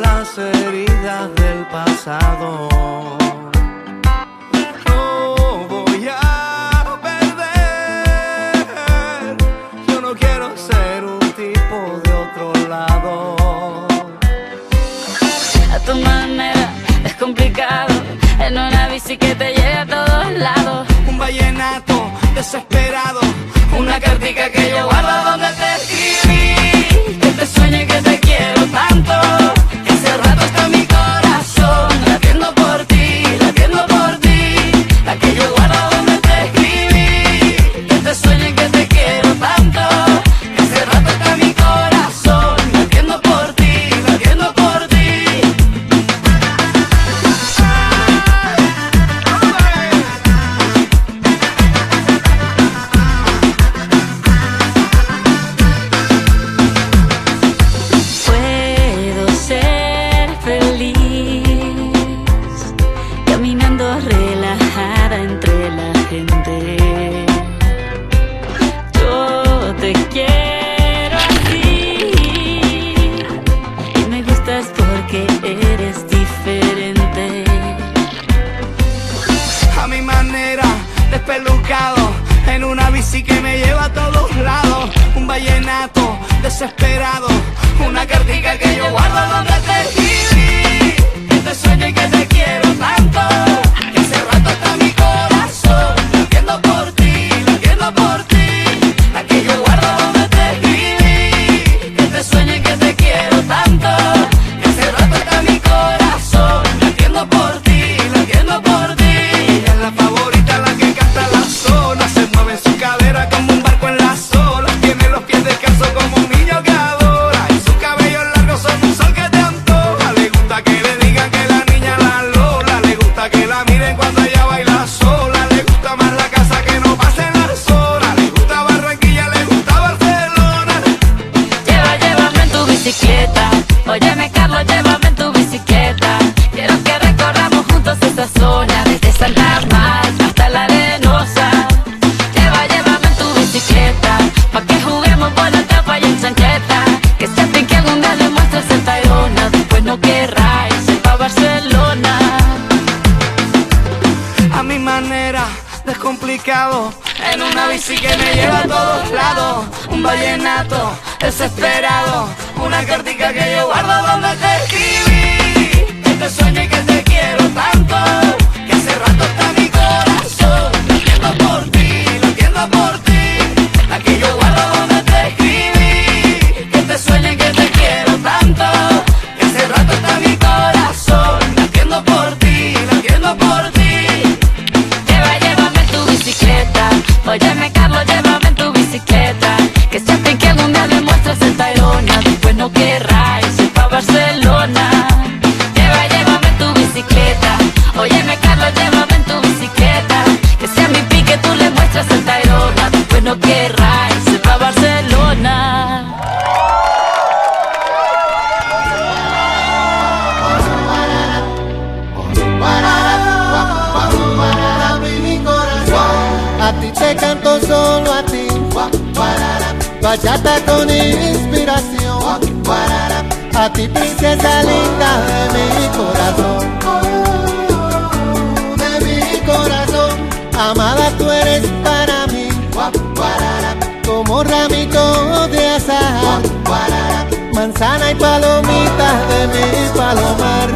las heridas del pasado. No voy a perder, yo no quiero ser un tipo de otro lado. A tu manera es complicado, en una bici que te lleve a todos lados. Un vallenato desesperado, una cartica que yo guardo donde te escribí. Que te sueño y que te quiero tanto, Que hace rato está mi corazón latiendo por ti, latiendo por ti. la que yo guardo donde te escribí. Que te sueño y que te quiero tanto, Que hace rato está mi corazón latiendo por ti, latiendo por ti. Puedo ser feliz caminando relajada entre la gente. Yo te quiero así y me gustas porque eres diferente. A mi manera, despelucado, en una bici que me lleva a todos lados. Un vallenato desesperado, una cartica que yo guardo donde te escribí. Que te sueño y que te quiero tanto, que hace rato está mi corazón latiendo por ti, latiendo por ti. La que yo guardo donde te escribí. Que te sueño y que te quiero tanto, Que hace rato está mi corazón latiendo por ti, latiendo por ti. Ella es la favorita, la que canta la zona. Se mueve en su cadera como un barco en las olas. Tiene los pies descalzos como un niño que adora. Y sus cabellos largos son un sol que te antoja. Le gusta que le digan que la niña la Lola. Le gusta que la miren cuando ella baila sola. Le gusta más la casa que no pasen las horas. Le gusta Barranquilla, le gusta Barcelona. Llévame en tu bicicleta. Óyeme, Carlos, llévame en tu bicicleta. Quiero que recorramos juntos esa zona, desde Santa Marta hasta la Arenosa. Llévame en tu bicicleta, pa' que juguemos por la tapa y en chancleta. Que sepan que algún día le muestres el Tayrona, después no querrá irse pa' Barcelona. A mi manera, descomplicado, en una bici que me lleva a todos lados. Un vallenato desesperado, una cartica que yo guardo donde te escribí. Que te sueño y que te quiero tanto, que hace rato está mi corazón latiendo por ti, latiendo por ti. La que yo guardo donde te escribí. Que te sueño y que te quiero tanto, Que hace rato está mi corazón latiendo por ti, latiendo por ti. Llévame en tu bicicleta. Óyeme, Carlos, llévame en tu bicicleta. Que sepan que algún día le muestras el Tayrona, después no querrá irse pa' Barcelona. Llévame en tu bicicleta. Óyeme, Carlos, llévame en tu bicicleta. Que sea mi pique, tú le muestras el Tayrona, después no querrá irse pa' Barcelona. A ti te canto solo a ti, bachata con inspiración. A ti princesa linda de mi corazón, de mi corazón. Amada tú eres para mí, como ramito de azahar, manzana y palomita de mi palomar.